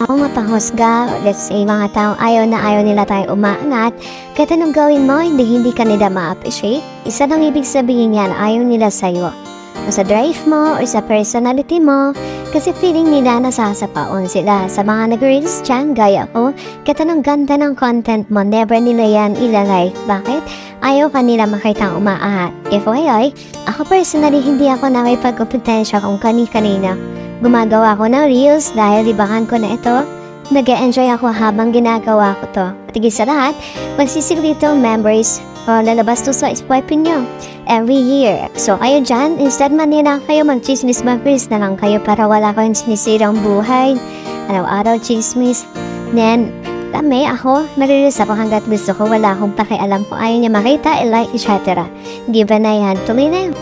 Ako mapahusga, let's say mga taong ayaw na ayaw nila tayo umaangat, kahit anong gawin mo, hindi ka nila ma-appreciate. Isa lang ibig sabihin yan, ayaw nila sa'yo. O sa drive mo, or sa personality mo, kasi feeling nila nasasapaon sila. Sa mga nag-reels dyan, gaya ko, kahit anong ganda ng content mo, never nila yan ilalike. Bakit? Ayaw ka nila makitang umaahat. FYI, ako personally, hindi ako nakipag-kompetensya kung kani-kanina. Gumagawa ko ng reels dahil libangan ko na ito. Nag-e-enjoy ako habang ginagawa ko to. At higit sa lahat, magsisilitong memories o lalabas to sa swipe nyo every year. So kayo dyan, instead man nila kayo mag-chismis mag-reels na lang kayo para wala kayong sinisirang buhay. Araw-araw chismis. Then, ako, nag-reels ako hanggat gusto ko. Wala akong pakialam kung ayaw niya makita, i-like, etc. Given na yan, tuloy na yun.